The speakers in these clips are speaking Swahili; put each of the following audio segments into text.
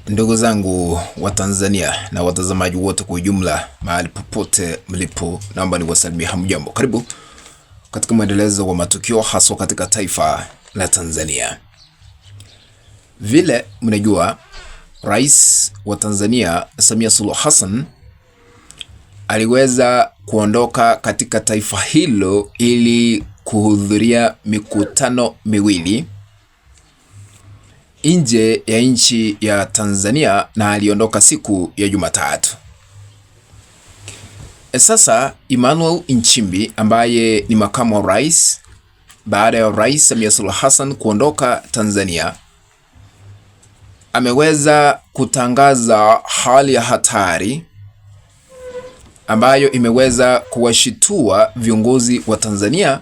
Ndugu zangu wa Tanzania na watazamaji wote kwa ujumla, mahali popote mlipo, naomba niwasalimie hamjambo. Karibu katika mwendelezo wa matukio haswa katika taifa la Tanzania. Vile mnajua, Rais wa Tanzania Samia Suluhu Hassan aliweza kuondoka katika taifa hilo ili kuhudhuria mikutano miwili nje ya nchi ya Tanzania, na aliondoka siku ya Jumatatu. Sasa Emmanuel Nchimbi ambaye ni makamu wa rais baada ya Rais Samia Suluhu Hassan kuondoka Tanzania ameweza kutangaza hali ya hatari ambayo imeweza kuwashitua viongozi wa Tanzania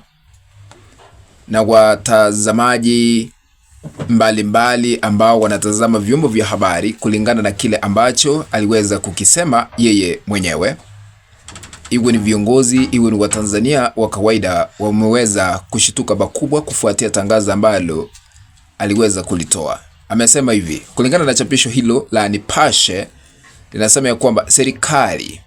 na watazamaji mbalimbali ambao wanatazama vyombo vya habari, kulingana na kile ambacho aliweza kukisema yeye mwenyewe. Iwe ni viongozi, iwe ni Watanzania wa kawaida, wameweza kushituka bakubwa kufuatia tangazo ambalo aliweza kulitoa. Amesema hivi, kulingana na chapisho hilo la Nipashe, linasema ya kwamba serikali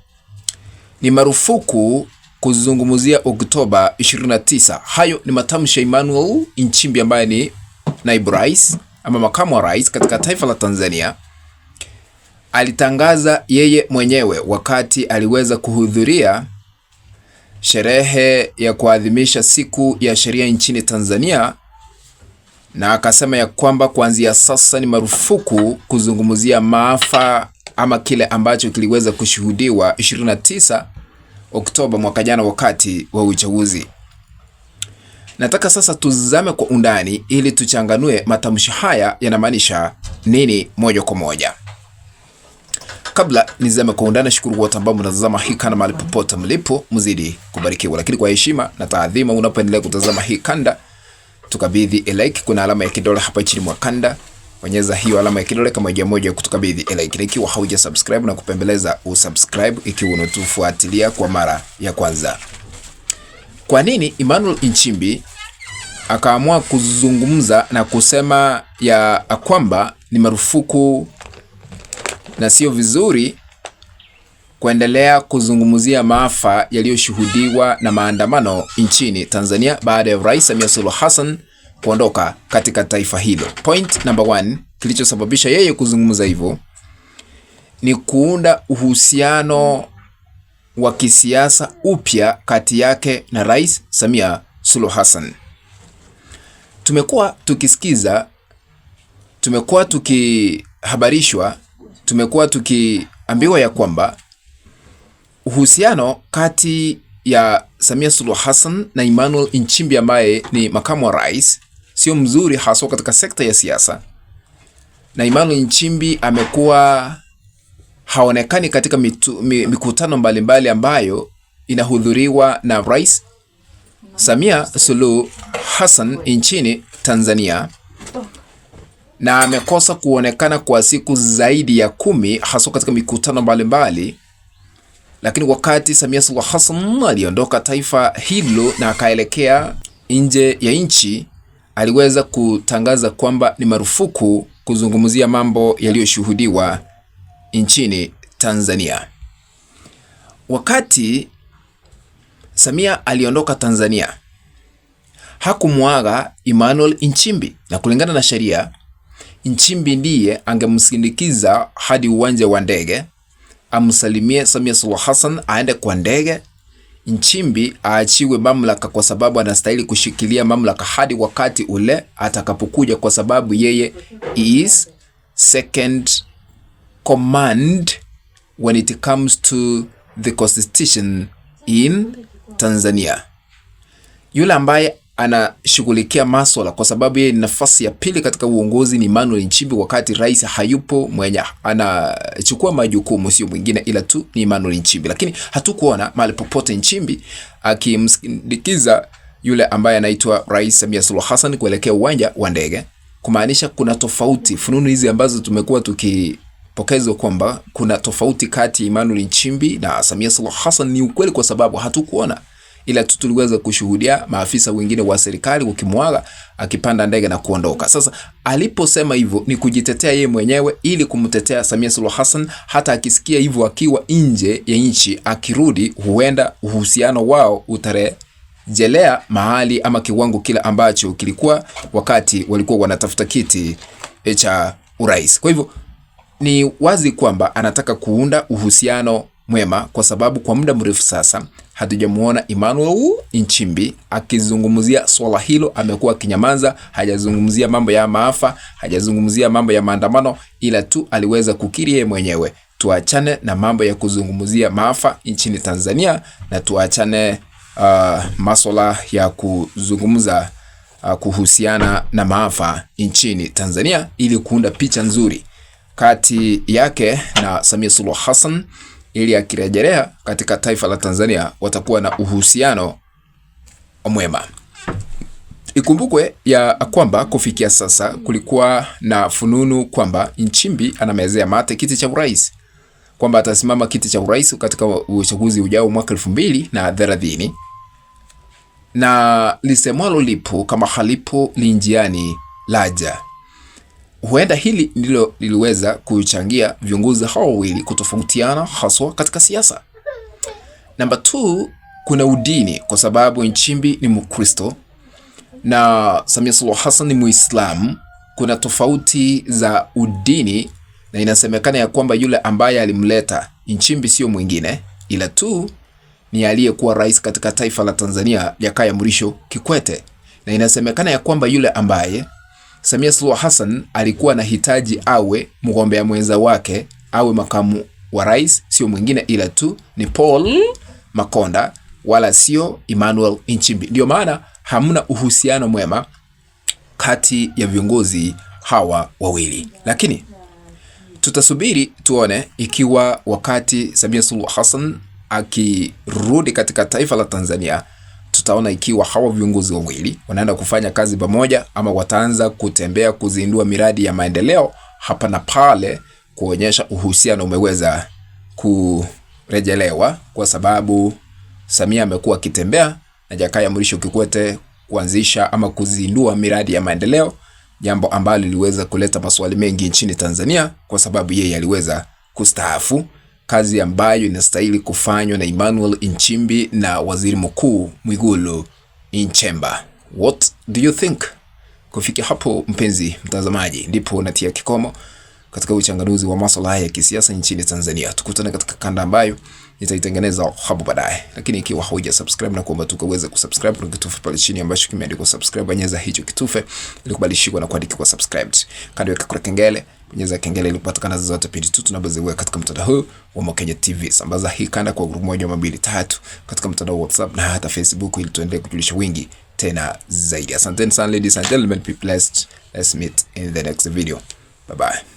ni marufuku kuzungumzia Oktoba 29. Hayo ni matamshi ya Emmanuel Nchimbi ambaye ni naibu rais ama makamu wa rais katika taifa la Tanzania. Alitangaza yeye mwenyewe wakati aliweza kuhudhuria sherehe ya kuadhimisha siku ya sheria nchini Tanzania, na akasema ya kwamba kuanzia sasa ni marufuku kuzungumzia maafa ama kile ambacho kiliweza kushuhudiwa 29 Oktoba mwaka jana wakati wa uchaguzi. Nataka sasa tuzame kwa undani ili tuchanganue matamshi haya yanamaanisha nini moja kwa moja. Kabla nizame kwa undani, shukuru wote ambao mnatazama hii kanda mahali popote mlipo, mzidi kubarikiwa. Lakini kwa heshima na taadhima, unapoendelea kutazama hii kanda, tukabidhi like. Kuna alama ya kidole hapa chini mwa kanda, bonyeza hiyo alama ya kidole kama moja kutukabidhi like. Ikiwa hauja subscribe na kupembeleza usubscribe ikiwa unatufuatilia kwa mara ya kwanza. Kwa nini Emmanuel Nchimbi akaamua kuzungumza na kusema ya kwamba ni marufuku na sio vizuri kuendelea kuzungumzia maafa yaliyoshuhudiwa na maandamano nchini Tanzania baada ya Rais Samia Suluhu Hassan kuondoka katika taifa hilo? Point number 1, kilichosababisha yeye kuzungumza hivyo ni kuunda uhusiano wa kisiasa upya kati yake na Rais Samia Suluhu Hassan. Tumekuwa tukisikiza, tumekuwa tukihabarishwa, tumekuwa tukiambiwa ya kwamba uhusiano kati ya Samia Suluhu Hassan na Emmanuel Nchimbi ambaye ni makamu wa rais sio mzuri, haswa katika sekta ya siasa, na Emmanuel Nchimbi amekuwa haonekani katika mikutano mbalimbali ambayo inahudhuriwa na Rais Samia Suluhu Hassan nchini Tanzania, na amekosa kuonekana kwa siku zaidi ya 10 hasa katika mikutano mbalimbali. Lakini wakati Samia Suluhu Hassan aliondoka taifa hilo na akaelekea nje ya nchi, aliweza kutangaza kwamba ni marufuku kuzungumzia mambo yaliyoshuhudiwa nchini Tanzania. Wakati Samia aliondoka Tanzania, hakumwaga Emmanuel Nchimbi, na kulingana na sheria Nchimbi ndiye angemsindikiza hadi uwanja wa ndege, amsalimie Samia Suluhu Hassan, aende kwa ndege. Nchimbi aachiwe mamlaka kwa sababu anastahili kushikilia mamlaka hadi wakati ule atakapokuja, kwa sababu yeye is second command when it comes to the constitution in Tanzania. Yule ambaye anashughulikia masuala, kwa sababu yeye ni nafasi ya pili katika uongozi, ni Emmanuel Nchimbi. Wakati rais hayupo, mwenye anachukua majukumu sio mwingine ila tu ni Emmanuel Nchimbi. Lakini hatukuona mahali popote Nchimbi akimsindikiza yule ambaye anaitwa Rais Samia Suluhu Hassan kuelekea uwanja wa ndege, kumaanisha kuna tofauti. Fununu hizi ambazo tumekuwa tukipokezwa kwamba kuna tofauti kati ya Emmanuel Nchimbi na Samia Suluhu Hassan ni ukweli, kwa sababu hatukuona ila tu tuliweza kushuhudia maafisa wengine wa serikali wakimwaga akipanda ndege na kuondoka. Sasa aliposema hivyo ni kujitetea yeye mwenyewe ili kumtetea Samia Suluhu Hassan. Hata akisikia hivyo akiwa nje ya nchi, akirudi huenda uhusiano wao utarejelea mahali ama kiwango kile ambacho kilikuwa wakati walikuwa wanatafuta kiti cha urais. Kwa hivyo ni wazi kwamba anataka kuunda uhusiano mwema, kwa sababu kwa muda mrefu sasa hatujamuona Emmanuel Nchimbi akizungumzia swala hilo. Amekuwa akinyamaza, hajazungumzia mambo ya maafa, hajazungumzia mambo ya maandamano, ila tu aliweza kukiri yeye mwenyewe, tuachane na mambo ya kuzungumzia maafa nchini Tanzania na tuachane masuala ya kuzungumza kuhusiana na maafa nchini Tanzania, ili kuunda picha nzuri kati yake na Samia Suluhu Hassan, ili akirejelea katika taifa la Tanzania watakuwa na uhusiano mwema. Ikumbukwe ya kwamba kufikia sasa kulikuwa na fununu kwamba Nchimbi anamezea mate kiti cha urais, kwamba atasimama kiti cha urais katika uchaguzi ujao mwaka 2030, na lisemwalo lipo kama halipo linjiani laja. Huenda hili ndilo liliweza kuchangia viongozi hao wawili kutofautiana haswa katika siasa. Namba 2, kuna udini, kwa sababu Nchimbi ni Mkristo na Samia Suluhu Hassan ni Muislamu. Kuna tofauti za udini, na inasemekana ya kwamba yule ambaye alimleta Nchimbi sio mwingine ila tu ni aliyekuwa rais katika taifa la Tanzania, Jakaya Mrisho Kikwete. Na inasemekana ya kwamba yule ambaye Samia Suluhu Hassan alikuwa na hitaji awe mgombea mwenza wake, awe makamu wa rais, sio mwingine ila tu ni Paul Makonda, wala sio Emmanuel Nchimbi. Ndio maana hamna uhusiano mwema kati ya viongozi hawa wawili, lakini tutasubiri tuone ikiwa wakati Samia Suluhu Hassan akirudi katika taifa la Tanzania, tutaona ikiwa hawa viongozi wawili wanaenda kufanya kazi pamoja, ama wataanza kutembea kuzindua miradi ya maendeleo hapa na pale, kuonyesha uhusiano umeweza kurejelewa, kwa sababu Samia amekuwa akitembea na Jakaya Mrisho Kikwete kuanzisha ama kuzindua miradi ya maendeleo, jambo ambalo liliweza kuleta maswali mengi nchini Tanzania, kwa sababu yeye aliweza kustaafu, kazi ambayo inastahili kufanywa na Emmanuel Nchimbi na Waziri Mkuu Mwigulu Nchemba. What do you think? Kufikia hapo, mpenzi mtazamaji, ndipo natia kikomo katika uchanganuzi wa masuala haya ya kisiasa nchini Tanzania. Tukutane katika kanda ambayo nitaitengeneza hapo baadaye. Lakini ikiwa hauja subscribe, na kuomba tukaweze kusubscribe kwa kitufe pale chini ambacho kimeandikwa subscribe, bonyeza hicho kitufe ili kubadilishwa na kuandikwa subscribed. Kando ya kengele, bonyeza kengele ili kupata kanda zote pindi tu tunapoziweka katika mtandao huu wa Mokenya TV. Sambaza hii kanda kwa grupu 1 au 2 3 katika mtandao wa WhatsApp na hata Facebook, ili tuendelee kujulisha wingi tena zaidi. Asanteni sana ladies and gentlemen, be blessed. Let's meet in the next video. Bye bye.